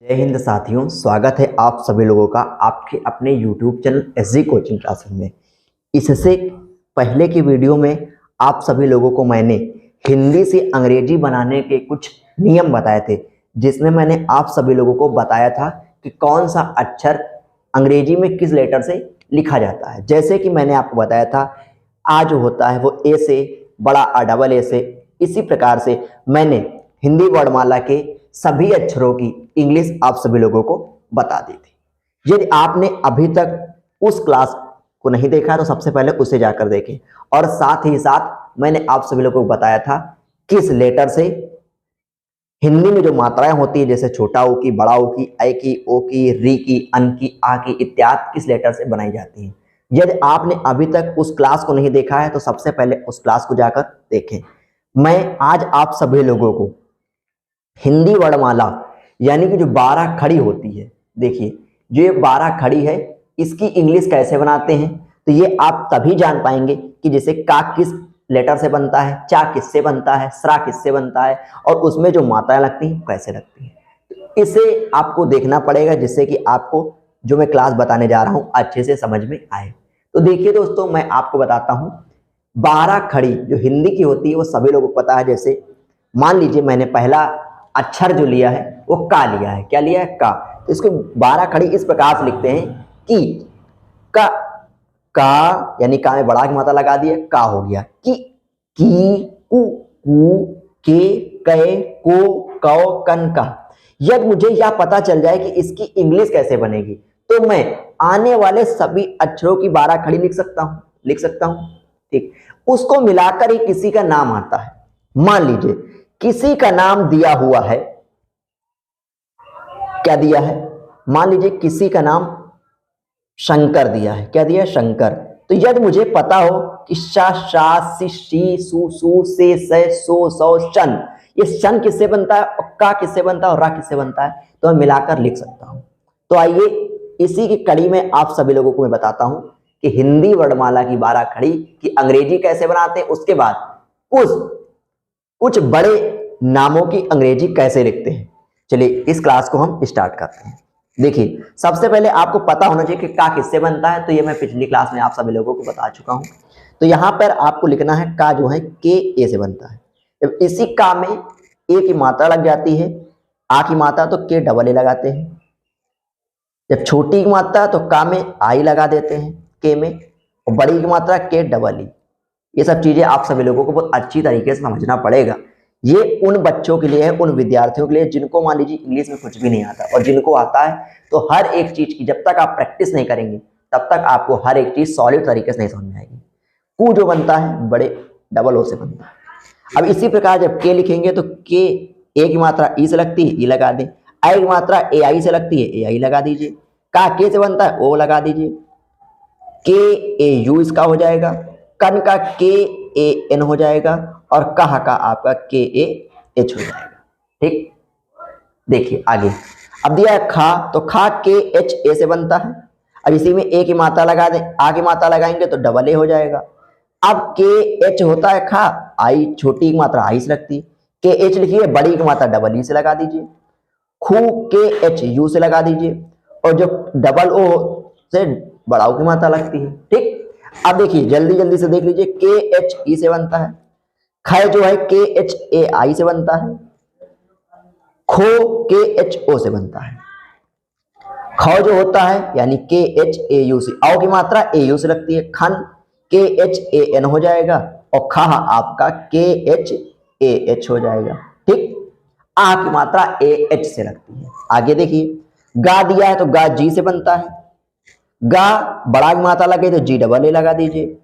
जय हिंद साथियों, स्वागत है आप सभी लोगों का आपके अपने YouTube channel SG coaching classes में। इससे पहले की वीडियो में आप सभी लोगों को मैंने हिंदी से अंग्रेजी बनाने के कुछ नियम बताए थे, जिसमें मैंने आप सभी लोगों को बताया था कि कौन सा अक्षर अंग्रेजी में किस लेटर से लिखा जाता है। जैसे कि मैंने आपको बताया था, आ जो होता है वो ए से, बड़ा आ डबल ए से। इसी प्रकार से मैंने हिंदी वर्णमाला के सभी अक्षरों की इंग्लिश आप सभी लोगों को बता दी थी। यदि आपने अभी तक उस क्लास को नहीं देखा तो सबसे पहले उसे जाकर देखें। और साथ ही साथ मैंने आप सभी लोगों को बताया था किस लेटर से हिंदी में जो मात्राएं होती है, जैसे छोटा ऊ की, बड़ा ऊ की, ऐ की, ओ की, री की, अन की, आ की इत्यादि किस लेटर से बनाई जाती है। यदि आपने अभी तक उस क्लास को नहीं देखा है तो सबसे पहले उस क्लास को जाकर देखें। मैं आज आप सभी लोगों को हिंदी वर्णमाला यानी कि जो 12 खड़ी होती है, देखिए जो ये 12 खड़ी है इसकी इंग्लिश कैसे बनाते हैं, तो ये आप तभी जान पाएंगे कि जैसे का किस लेटर से बनता है, चा किससे बनता है, सरा किससे बनता है, और उसमें जो मात्राएं लगती हैं कैसे लगती हैं। इसे आपको देखना पड़ेगा जिससे कि आपको जो मैं क्लास बताने जा रहा हूँ अच्छे से समझ में आए। तो देखिए दोस्तों, मैं आपको बताता हूँ 12 खड़ी जो हिंदी की होती है वो सभी लोगों को पता है। जैसे मान लीजिए मैंने पहला अक्षर जो लिया है वो का लिया है। क्या लिया है? का। तो इसको 12 खड़ी इस प्रकार से लिखते हैं कि का यानी का में बड़ा की मात्रा लगा दिया, का हो गया की, कु, कु, के, कै, को, कौ, कन, का। यदि मुझे यह पता चल जाए कि इसकी इंग्लिश कैसे बनेगी तो मैं आने वाले सभी अक्षरों की 12 खड़ी लिख सकता हूं। ठीक, उसको मिलाकर ही किसी का नाम आता है। मान लीजिए किसी का नाम दिया हुआ है, क्या दिया है? मान लीजिए किसी का नाम शंकर दिया है। क्या दिया है? शंकर। तो यदि मुझे पता हो कि शा, शा, सी, शी, सु, सु, से, सो, सौ, शन, ये शन किससे बनता है और का किससे बनता है और रा किससे बनता है, तो मैं मिलाकर लिख सकता हूं। तो आइए इसी की कड़ी में आप सभी लोगों को मैं बताता हूं कि हिंदी वर्णमाला की 12 खड़ी की अंग्रेजी कैसे बनाते हैं, उसके बाद कुछ बड़े नामों की अंग्रेजी कैसे लिखते हैं। चलिए इस क्लास को हम स्टार्ट करते हैं। देखिए सबसे पहले आपको पता होना चाहिए कि का किससे बनता है, तो ये मैं पिछली क्लास में आप सभी लोगों को बता चुका हूं। तो यहां पर आपको लिखना है का जो है के ए से बनता है। जब इसी का में ए की मात्रा लग जाती है, आ की मात्रा, तो के डबल ए लगाते हैं। जब छोटी की मात्रा तो का में आई लगा देते हैं के में, और बड़ी की मात्रा के डबल ई। ये सब चीजें आप सभी लोगों को बहुत अच्छी तरीके से समझना पड़ेगा। ये उन बच्चों के लिए है, उन विद्यार्थियों के लिए जिनको मान लीजिए इंग्लिश में कुछ भी नहीं आता, और जिनको आता है तो हर एक चीज की जब तक आप प्रैक्टिस नहीं करेंगे तब तक आपको हर एक चीज सॉलिड तरीके से नहीं समझ में आएगी। कु जो बनता है बड़े डबल ओ से बनता है। अब इसी प्रकार जब के लिखेंगे तो के ए की मात्रा ई से लगती है, ई लगा दें। आई की मात्रा ए आई से लगती है, ए आई लगा दीजिए। का के से बनता है, ओ लगा दीजिए। के ए यू इसका हो जाएगा। कन का के ए एन हो जाएगा, और कहा का आपका के ए एच हो जाएगा। ठीक, देखिए आगे। अब दिया है खा, तो खा के एच ए से बनता है। अब इसी में ए की मात्रा लगा दें, आ की मात्रा लगाएंगे तो डबल ए हो जाएगा। अब के एच होता है खा, आई छोटी की मात्रा आई से लगती है, के एच लिखिए, बड़ी की मात्रा डबल ई से लगा दीजिए। खू के एच यू से लगा दीजिए, और जो डबल ओ से बड़ा की मात्रा लगती है। ठीक, अब देखिए जल्दी से देख लीजिए, के एच ई से बनता है। ख जो है के एच ए आई से बनता है। खो के एच ओ से बनता है। ख जो होता है यानी के एच ए यू से, आओ की मात्रा ए यू से लगती है, खन के एच ए एन हो जाएगा, और खा आपका के एच ए एच हो जाएगा। ठीक, आ की मात्रा ए एच से लगती है। आगे देखिए, गा दिया है तो गा जी से बनता है। गा बड़ा की मात्रा लगे तो जी डबल ए लगा दीजिए,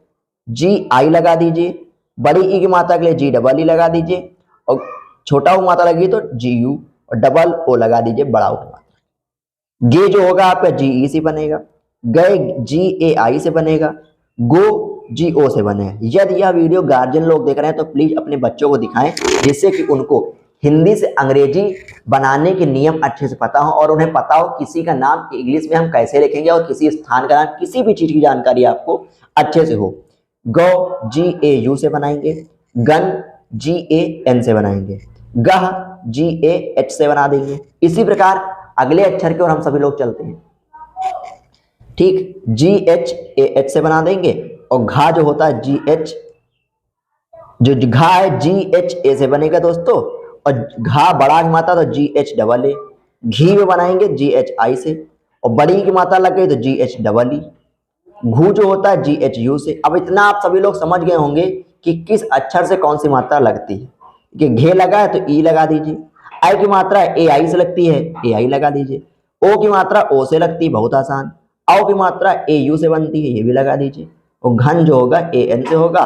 जी आई लगा दीजिए। बड़ी ई की मात्रा के लिए जी डबल ई लगा दीजिए, और छोटा ऊ मात्रा लगी तो जी यू और डबल ओ लगा दीजिए बड़ा ऊ की मात्रा। गे जो होगा आपका जी ई से बनेगा, गए जी ए आई से बनेगा, गो जी ओ से बनेगा। यदि यह वीडियो गार्जियन लोग देख रहे हैं तो प्लीज अपने बच्चों को दिखाएं, जिससे कि उनको हिंदी से अंग्रेजी बनाने के नियम अच्छे से पता हो, और उन्हें पता हो किसी का नाम इंग्लिश में हम कैसे लिखेंगे, और किसी स्थान का नाम, किसी भी चीज की जानकारी आपको अच्छे से हो। गौ जी ए यू से बनाएंगे, गन जी ए एन से बनाएंगे, गह जी ए एच से बना देंगे। इसी प्रकार अगले अक्षर की ओर हम सभी लोग चलते हैं। ठीक, GH से बना देंगे और घा जो होता है GH, जो घा है GHA से बनेगा दोस्तों, और घा बड़ा की मात्रा तो GHAA, घी में बनाएंगे GHI से, और बड़ी की मात्रा लग गई तो GHEE, घू जो होता है GHU से। अब इतना आप सभी लोग समझ गए होंगे कि किस अक्षर से कौन सी मात्रा लगती है। कि घे लगा है तो ई लगा दीजिए, आई की मात्रा AI से लगती है AI लगा दीजिए, ओ की मात्रा ओ से लगती है, बहुत आसान, औ की मात्रा AU से बनती है, ये भी लगा दीजिए, और घन जो होगा AN से होगा,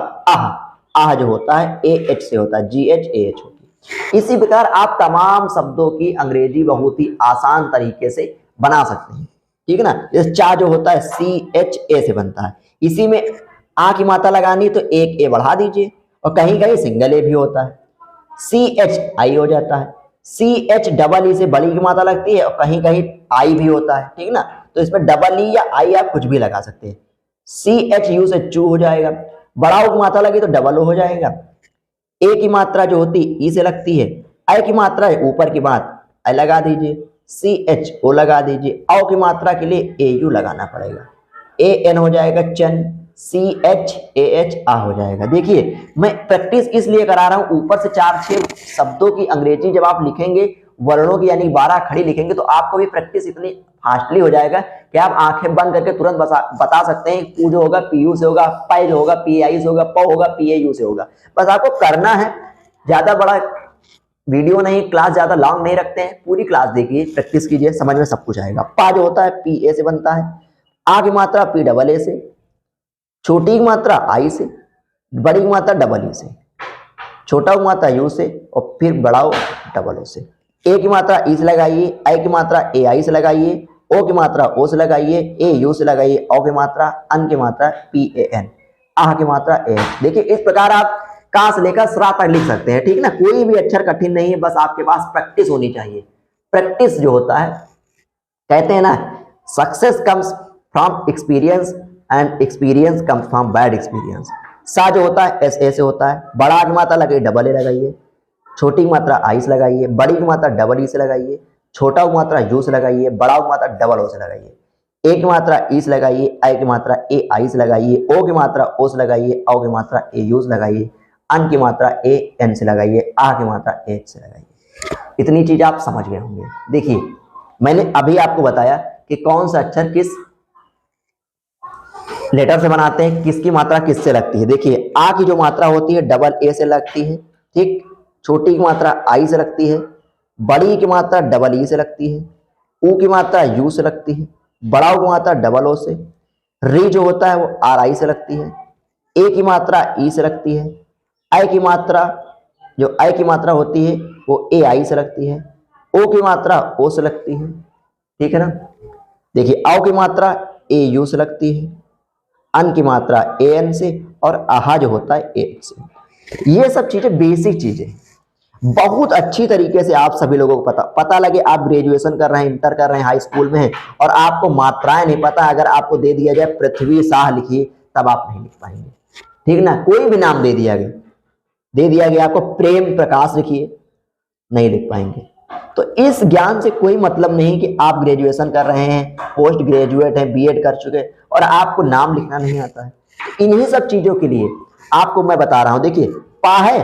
आह जो होता है AH से होता है, GHAH होती है। इसी प्रकार आप तमाम शब्दों की अंग्रेजी बहुत ही आसान तरीके से बना सकते हैं, ठीक है ना। जैसे चा जो होता है CHA से बनता है, इसी में आ की मात्रा लगानी तो एक ए बढ़ा दीजिए, और कहीं कहीं सिंगल ए भी होता है, CHI हो जाता है, CHEE से बड़ी की मात्रा लगती है, और कहीं कहीं आई भी होता है, ठीक ना। तो इसमें डबल ई या आई आप कुछ भी लगा सकते हैं। CHU से चू हो जाएगा, बड़ा ओ की मात्रा लगी तो डबल ओ हो जाएगा। ए की मात्रा जो होती है ई से लगती है, आई की मात्रा है ऊपर की बात आई लगा दीजिए, CHO लगा दीजिए, औ की मात्रा के लिए AU लगाना पड़ेगा, AN हो जाएगा चन, CHAH आ हो जाएगा। देखिए मैं प्रैक्टिस इसलिए करा रहा हूं, ऊपर से 4-6 शब्दों की अंग्रेजी जब आप लिखेंगे, वर्णों की यानी 12 खड़ी लिखेंगे, तो आपको भी प्रैक्टिस इतनी फास्टली हो जाएगा कि आप आंखें बंद करके तुरंत बता सकते हैं। पू जो होगा PU से होगा, पाई जो होगा PAI से होगा, प होगा PAU से होगा। बस आपको करना है, ज्यादा बड़ा वीडियो नहीं, क्लास ज्यादा लॉन्ग नहीं रखते हैं, पूरी क्लास देखिए, प्रैक्टिस कीजिए, समझ में सब कुछ आएगा। पा जो होता है PA से बनता है, आ की मात्रा PAA से, छोटी की मात्रा आई से, बड़ी की मात्रा डबल ई से, छोटा की मात्रा यू से, और फिर बड़ा डबल ओ से। ए की मात्रा ई से लगाइए, आई की मात्रा AI से लगाइए, ओ की मात्रा ओ से लगाइए, AU से लगाइए, औ की मात्रा अन की मात्रा PAN, आह की मात्रा AH। देखिए इस प्रकार आप का से लेकर सरा तक लिख सकते हैं, ठीक ना। कोई भी अक्षर कठिन नहीं है, बस आपके पास प्रैक्टिस होनी चाहिए। प्रैक्टिस जो होता है, कहते हैं ना, success comes from experience and experience comes from bad experience. सा जो होता है SA से होता है, बड़ा की मात्रा लगे डबल ए लगाइए, छोटी की मात्रा आई से लगाइए, बड़ी की मात्रा डबल ई से लगाइए, छोटा की मात्रा यू से लगाइए, बड़ा की मात्रा डबल ओ से लगाइए, ए की मात्रा ई से लगाइए, आई की मात्रा AI से लगाइए, ओ की मात्रा ओ से लगाइए, औ की मात्रा AU से लगाइए, अन की मात्रा AN से लगाइए, आ की मात्रा H से लगाइए। इतनी चीज आप समझ गए होंगे। देखिए मैंने अभी आपको बताया कि कौन सा अक्षर किस लेटर से बनाते हैं, किसकी मात्रा किससे लगती है। देखिए आ की जो मात्रा होती है डबल ए से लगती है, ठीक, छोटी की मात्रा आई से लगती है, बड़ी की मात्रा डबल ई से लगती है, ऊ की मात्रा यू से लगती है, बड़ा की मात्रा डबल ओ से, री जो होता है वो RI से लगती है, ए की मात्रा ई से लगती है, आई की मात्रा जो आई की मात्रा होती है वो AI से लगती है, ओ की मात्रा ओ से लगती है, ठीक है ना। देखिए औ की मात्रा AU से लगती है, अन की मात्रा AN से, और आहा जो होता है AH से। ये सब चीजें बेसिक चीजें बहुत अच्छी तरीके से आप सभी लोगों को पता लगे। आप ग्रेजुएशन कर रहे हैं, इंटर कर रहे हैं, हाई स्कूल में हैं, और आपको मात्राएं नहीं पता, अगर आपको दे दिया जाए पृथ्वी शाह लिखिए, तब आप नहीं लिख पाएंगे, ठीक ना। कोई भी नाम दे दिया गया आपको प्रेम प्रकाश लिखिए, नहीं लिख पाएंगे। तो इस ज्ञान से कोई मतलब नहीं कि आप ग्रेजुएशन कर रहे हैं, पोस्ट ग्रेजुएट हैं, BEd कर चुके और आपको नाम लिखना नहीं आता है। इन्हीं सब चीजों के लिए आपको मैं बता रहा हूं। देखिए पा है,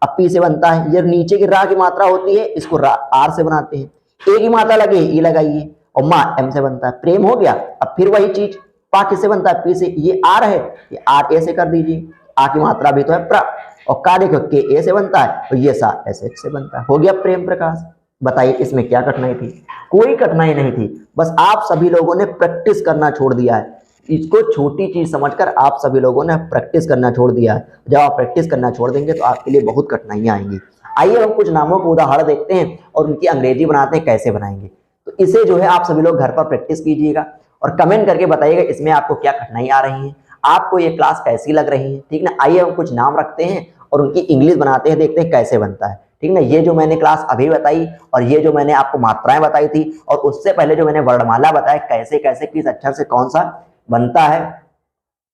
अब पी से बनता है, ये नीचे की रा की मात्रा होती है, इसको आर से बनाते हैं, ए की मात्रा लगे ई लगाइए, और माँ एम से बनता है, प्रेम हो गया। अब फिर वही चीज पा किससे बनता है, पी से, ये आर है, ये आर ए से कर दीजिए, आ की मात्रा भी तो है प्र, और का देखो के ए से बनता है, और ये सा एस एच से बनता है, हो गया प्रेम प्रकाश। बताइए इसमें क्या कठिनाई थी, कोई कठिनाई नहीं थी, बस आप सभी लोगों ने प्रैक्टिस करना छोड़ दिया है। इसको छोटी चीज समझकर आप सभी लोगों ने प्रैक्टिस करना छोड़ दिया है। जब आप प्रैक्टिस करना छोड़ देंगे तो आपके लिए बहुत कठिनाइयां आएंगी। आइए हम कुछ नामों को उदाहरण देखते हैं और उनकी अंग्रेजी बनाते हैं, कैसे बनाएंगे। तो इसे जो है आप सभी लोग घर पर प्रैक्टिस कीजिएगा और कमेंट करके बताइएगा इसमें आपको क्या कठिनाई आ रही है, आपको ये क्लास कैसी लग रही है, ठीक ना। आइए हम कुछ नाम रखते हैं और उनकी इंग्लिश बनाते हैं, देखते हैं कैसे बनता है, ठीक ना। ये जो मैंने क्लास अभी बताई और ये जो मैंने आपको मात्राएं बताई थी, और उससे पहले जो मैंने वर्णमाला बताया कैसे कैसे किस अक्षर से कौन सा बनता है,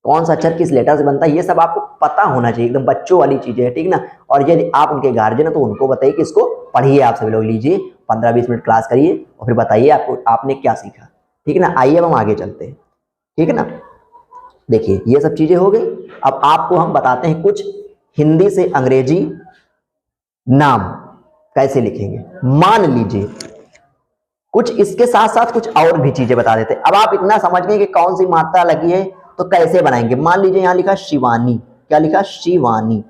कौन सा अक्षर किस लेटर से बनता है, ये सब आपको पता होना चाहिए, एकदम बच्चों वाली चीजें है, ठीक ना। और यदि आप उनके गार्जियन है तो उनको बताइए कि इसको पढ़िए, आप सभी लोग लीजिए 15-20 मिनट क्लास करिए और फिर बताइए आपको आपने क्या सीखा, ठीक है ना। आइए अब हम आगे चलते हैं, ठीक है ना। देखिए ये सब चीजें हो गई। अब आपको हम बताते हैं कुछ हिंदी से अंग्रेजी नाम कैसे लिखेंगे। मान लीजिए कुछ इसके साथ साथ कुछ और भी चीजें बता देते हैं। अब आप इतना समझ गए कि कौन सी मात्रा लगी है तो कैसे बनाएंगे। मान लीजिए यहां लिखा शिवानी, क्या लिखा, शिवानी,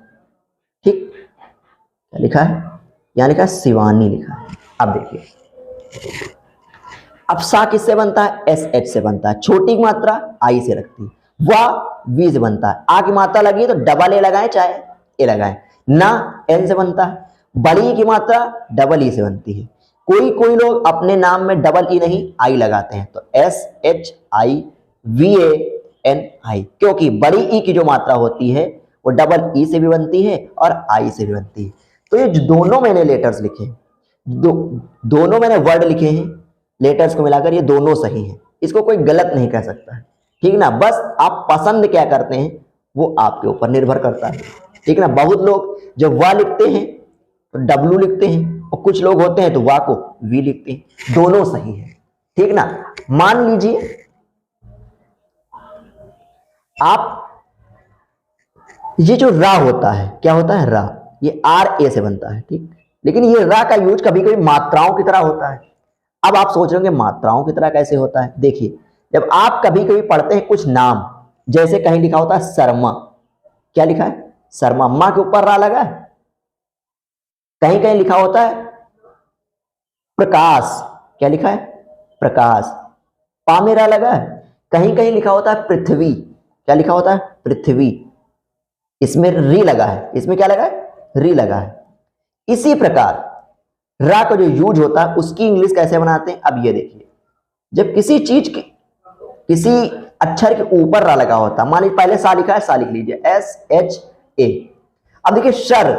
ठीक, क्या लिखा है, यहां लिखा शिवानी लिखा है। अब देखिए अब सा किससे बनता है, एस एच से बनता है, छोटी की मात्रा आई से रखती है, वाह वी से बनता है, आ की मात्रा लगी है तो डबल ए लगाए चाहे ए लगाए, ना एन से बनता है, बड़ी की मात्रा डबल ई से बनती है। कोई कोई लोग अपने नाम में डबल ई नहीं आई लगाते हैं, तो S H I V A N I, क्योंकि बड़ी ई की जो मात्रा होती है वो डबल ई से भी बनती है और आई से भी बनती है। तो ये जो दोनों मैंने लेटर्स लिखे, दोनों मैंने वर्ड लिखे हैं, लेटर्स को मिलाकर ये दोनों सही हैं, इसको कोई गलत नहीं कह सकता है, ठीक ना। बस आप पसंद क्या करते हैं वो आपके ऊपर निर्भर करता है, ठीक ना। बहुत लोग जब वाह लिखते हैं तो डब्लू लिखते हैं और कुछ लोग होते हैं तो वाह को वी लिखते हैं, दोनों सही है, ठीक ना। मान लीजिए आप ये जो रा होता है, क्या होता है, रा, ये आर ए से बनता है, ठीक, लेकिन ये रा का यूज कभी कभी मात्राओं की तरह होता है। अब आप सोच रहे होंगे मात्राओं की तरह कैसे होता है। देखिए जब आप कभी कभी पढ़ते हैं कुछ नाम, जैसे कहीं लिखा होता है शर्मा, क्या लिखा है, शर्मा, मां के ऊपर रा लगा है। कहीं कहीं लिखा होता है प्रकाश, क्या लिखा है, प्रकाश, पा में रा लगा है। कहीं कहीं लिखा होता है पृथ्वी, क्या लिखा होता है, पृथ्वी, इसमें री लगा है, इसमें क्या लगा है, री लगा है। इसी प्रकार रा का जो यूज होता है उसकी इंग्लिश कैसे बनाते हैं। अब ये देखिए जब किसी चीज की किसी अक्षर के ऊपर रा लगा होता है, मान लीजिए पहले सा लिखा है, सा लिख लीजिए एस एच ए। अब देखिए शर,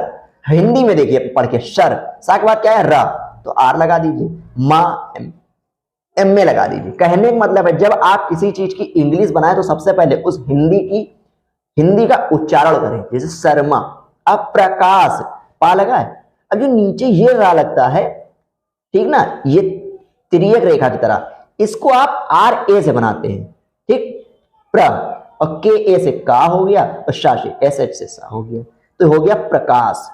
हिंदी में देखिए पढ़ के शर, सा के बाद क्या है, रा, तो आर लगा दीजिए, माँ एम में लगा दीजिए। कहने का मतलब है जब आप किसी चीज की इंग्लिश बनाए तो सबसे पहले उस हिंदी का उच्चारण करें, जैसे शर्मा, अब प्रकाश, पा लगा है। अब जो नीचे ये रा लगता है, ठीक ना, ये तिर्यक रेखा की तरह, इसको आप आर ए से बनाते हैं, ठीक, प्र, और के ए से का हो गया और शा से एस एच से सा हो गया, तो हो गया प्रकाश।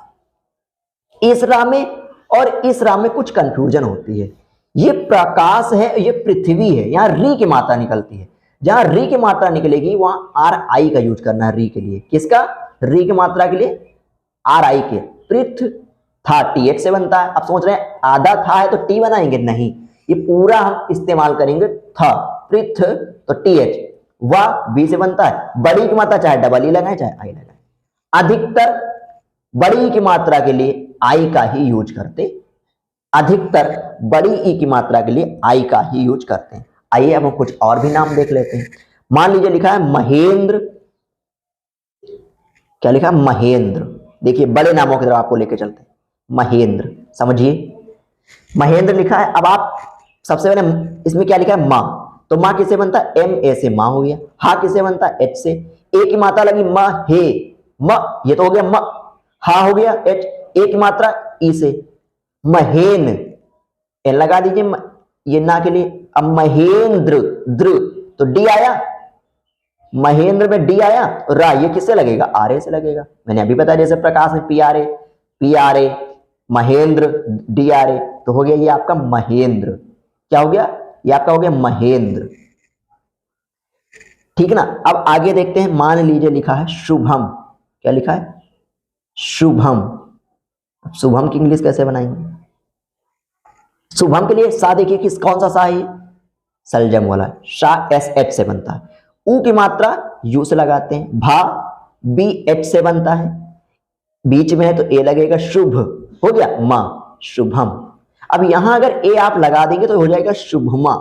इस रा में और इस रा में कुछ कंफ्यूजन होती है, ये प्रकाश है, ये पृथ्वी है, यहां री की मात्रा निकलती है, जहां री की मात्रा निकलेगी वहां आर आई का यूज करना है री के लिए। किसका, री की मात्रा के लिए आर आई के, पृथ था टी एच से बनता है। अब सोच रहे हैं आधा था है तो टी बनाएंगे, नहीं, ये पूरा हम इस्तेमाल करेंगे, था, पृथ तो टी एच, वाह वी से बनता है, बड़ी की मात्रा चाहे डबल ई लगाए चाहे आई लगाए, अधिकतर बड़ी की मात्रा के लिए आई का ही यूज करते, अधिकतर बड़ी ई की मात्रा के लिए आई का ही यूज करते हैं। आइए अब हम कुछ और भी नाम देख लेते हैं। मान लीजिए लिखा है महेंद्र, क्या लिखा है, महेंद्र। देखिए बड़े नामों की तरफ आपको लेके चलते हैं, महेंद्र, समझिए महेंद्र लिखा है। अब आप सबसे पहले इसमें क्या लिखा है, माँ, तो माँ किससे बनता है, एम ए से माँ हो गया, हा किससे बनता है, एच से, ए की मात्रा लगी म हे, म, ये तो हो गया म, हा हो गया एच, ए की मात्रा ई से, महेन, एन लगा दीजिए ये ना के लिए। अब महेंद्र, द्र, तो डी आया, महेंद्र में डी आया, रा ये किससे लगेगा, आर ए से लगेगा। मैंने अभी बताया जैसे प्रकाश में P R A, Mahendra D R A, तो हो गया ये आपका महेंद्र, क्या हो गया, ये आपका हो गया महेंद्र, ठीक ना। अब आगे देखते हैं, मान लीजिए लिखा है शुभम, क्या लिखा है, शुभम। शुभम की इंग्लिश कैसे बनाएंगे, शुभम के लिए सा देखिए किस कौन सा सा है, सलजम वाला, शा एस एच से बनता है, ऊ की मात्रा यू से लगाते हैं, भा बी एच से बनता है, बीच में है तो ए लगेगा, शुभ हो गया मां, शुभम। अब यहां अगर ए आप लगा देंगे तो हो जाएगा शुभमा,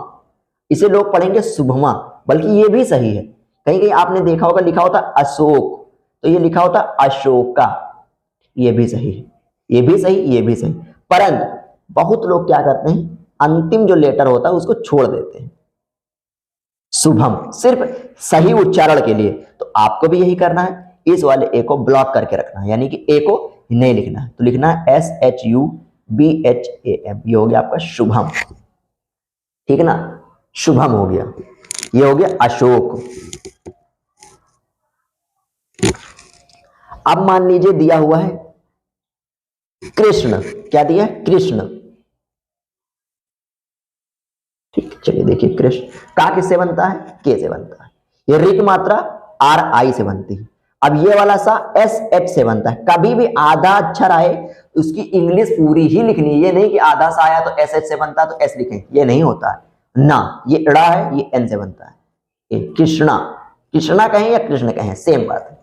इसे लोग पढ़ेंगे शुभमा, बल्कि ये भी सही है। कहीं कहीं आपने देखा होगा लिखा होता अशोक, तो ये लिखा होता अशोका, ये भी सही है, ये भी सही, ये भी सही। परंतु बहुत लोग क्या करते हैं, अंतिम जो लेटर होता है उसको छोड़ देते हैं, शुभम, सिर्फ सही उच्चारण के लिए। तो आपको भी यही करना है, इस वाले ए को ब्लॉक करके रखना है, यानी कि ए को नहीं लिखना है, तो लिखना है SHUBHAM। ये हो गया आपका शुभम, ठीक है ना, शुभम हो गया। ये हो गया अशोक। अब मान लीजिए दिया हुआ है कृष्ण, क्या दिया है, कृष्ण। ठीक, चलिए देखिए, कृष्ण का किससे बनता है, के से बनता है। ये री की मात्रा RI से बनती है। अब ये वाला सा SH से बनता है। कभी भी आधा अक्षर आए उसकी इंग्लिश पूरी ही लिखनी है, ये नहीं कि आधा सा आया तो SH से बनता है तो S लिखें, ये नहीं होता है ना। ये ड़ा है, ये N से बनता है। ये कृष्णा, कृष्णा कहें या कृष्ण कहें, सेम बात है।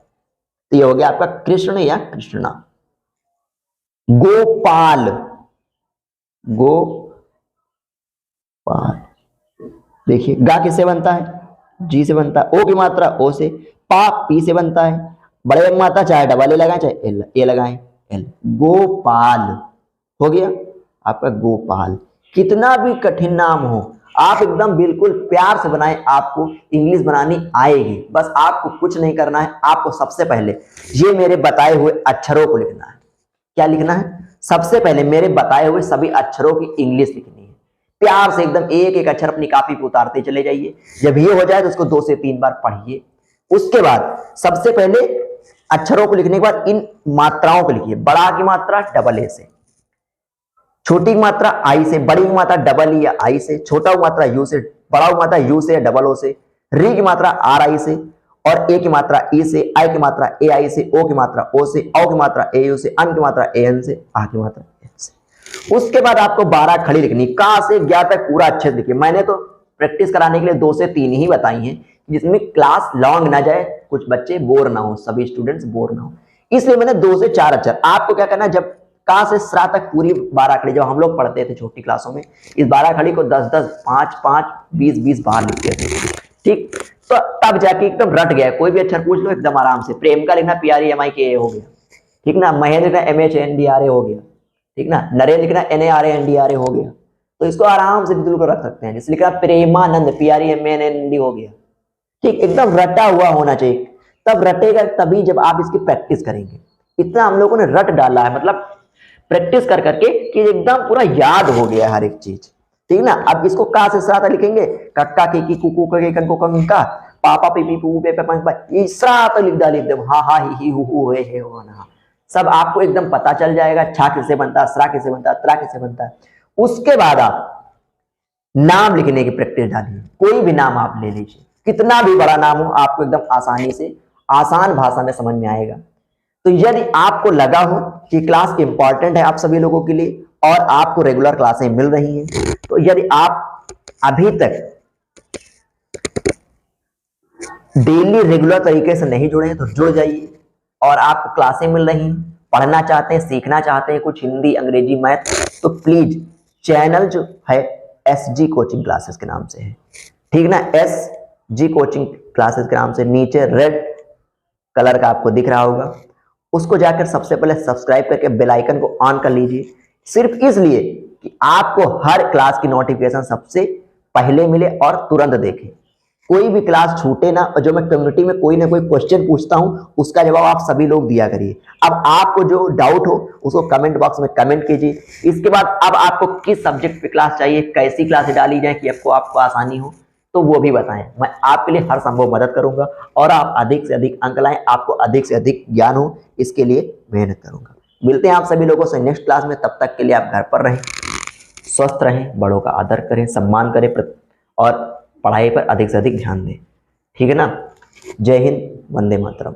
तो ये हो गया आपका कृष्ण या कृष्णा। गोपाल, गोपाल, देखिए गा किससे बनता है, जी से बनता है। ओ की मात्रा ओ से, पा पी से बनता है। बड़े की मात्रा चाहे डबल ए लगाएं चाहे एल ए लगाएं, एल। गोपाल हो गया आपका गोपाल। कितना भी कठिन नाम हो आप एकदम बिल्कुल प्यार से बनाएं, आपको इंग्लिश बनानी आएगी। बस आपको कुछ नहीं करना है, आपको सबसे पहले ये मेरे बताए हुए अक्षरों को लिखना है। क्या लिखना है, सबसे पहले मेरे बताए हुए सभी अक्षरों की इंग्लिश लिखनी है। प्यार से एकदम एक एक अक्षर अपनी कॉपी पे उतारते चले जाइए। जब ये हो जाए तो उसको 2 से 3 बार पढ़िए। उसके बाद सबसे पहले अक्षरों को लिखने के बाद इन मात्राओं को लिखिए। बड़ा की मात्रा डबल ए से, छोटी की मात्रा आई से, बड़ी की मात्रा डबल ई या आई से, छोटा की मात्रा यू से, बड़ा की मात्रा यू से या डबल ओ से, री की मात्रा आर आई से, और ए की मात्रा ई से, आई की मात्रा ए आई से, ओ की मात्रा ओ से, औ की मात्रा ए यू से, अन की मात्रा ए एन से, आ की मात्रा एन से। उसके बाद आपको 12 खड़ी लिखनी, का से ज्ञा तक पूरा अच्छे से लिखिए। मैंने तो प्रैक्टिस कराने के लिए 2 से 3 ही बताई हैं, जिसमें क्लास लॉन्ग ना जाए, कुछ बच्चे बोर ना हो, सभी स्टूडेंट्स बोर ना हो, इसलिए मैंने 2 से 4 अक्षर। आपको क्या करना है, जब का से स्रा तक पूरी 12 खड़ी, जब हम लोग पढ़ते थे छोटी क्लासों में, इस 12 खड़ी को 10-10, 5-5, 20-20 बार लिखते थे। ठीक, तो तब जाके एकदम रट गया। कोई भी अक्षर पूछ लो एकदम आराम से। प्रेम का लिखना PREMIKA हो गया, ठीक ना। महेंद्र लिखना MHNDRA हो गया, ठीक ना। नरेंद्र लिखना NARANDRA हो गया। तो इसको आराम से बिल्कुल रख सकते हैं। जैसे लिखा प्रेमानंद PREMANND हो गया। ठीक, एकदम रटा हुआ होना चाहिए। तब रटेगा तभी जब आप इसकी प्रैक्टिस करेंगे। इतना हम लोगों ने रट डाला है, मतलब प्रैक्टिस कर करके कि एकदम पूरा याद हो गया हर एक चीज, ठीक ना। अब इसको का से स्रा तक लिखेंगे, कक्का की कुकू के कन को कंका, पापा पीपी पू पे पंख, ये स्रा तक लिख डाली एकदम, हा हा ही हु हे हो ना, सब आपको एकदम पता चल जाएगा। छा किससे बनता है, स्रा किससे बनता है, त्रा किससे बनता है। उसके बाद आप नाम लिखने की प्रैक्टिस डालिए। कोई भी नाम आप ले लीजिए, कितना भी बड़ा नाम हो, आपको एकदम आसानी से आसान भाषा में समझ में आएगा। तो यदि आपको लगा हो कि क्लास इंपॉर्टेंट है आप सभी लोगों के लिए और आपको रेगुलर क्लासें मिल रही हैं, तो यदि आप अभी तक डेली रेगुलर तरीके से नहीं जुड़े हैं तो जुड़ जाइए। और आपको क्लासें मिल रही हैं, पढ़ना चाहते हैं, सीखना चाहते हैं कुछ हिंदी, अंग्रेजी, मैथ, तो प्लीज चैनल जो है SG कोचिंग क्लासेस के नाम से है, ठीक ना। SG कोचिंग क्लासेस के नाम से नीचे रेड कलर का आपको दिख रहा होगा, उसको जाकर सबसे पहले सब्सक्राइब करके बेल आइकन को ऑन कर लीजिए। सिर्फ इसलिए कि आपको हर क्लास की नोटिफिकेशन सबसे पहले मिले और तुरंत देखें, कोई भी क्लास छूटे ना। और जो मैं कम्युनिटी में कोई ना कोई क्वेश्चन पूछता हूं उसका जवाब आप सभी लोग दिया करिए। अब आपको जो डाउट हो उसको कमेंट बॉक्स में कमेंट कीजिए। इसके बाद अब आपको किस सब्जेक्ट पे क्लास चाहिए, कैसी क्लास डाली जाए कि आपको आसानी हो, तो वो भी बताएं। मैं आपके लिए हर संभव मदद करूंगा और आप अधिक से अधिक अंक लाएं, आपको अधिक से अधिक ज्ञान हो, इसके लिए मेहनत करूंगा। मिलते हैं आप सभी लोगों से नेक्स्ट क्लास में। तब तक के लिए आप घर पर रहें, स्वस्थ रहें, बड़ों का आदर करें, सम्मान करें और पढ़ाई पर अधिक से अधिक ध्यान दें, ठीक है ना। जय हिंद, वंदे मातरम।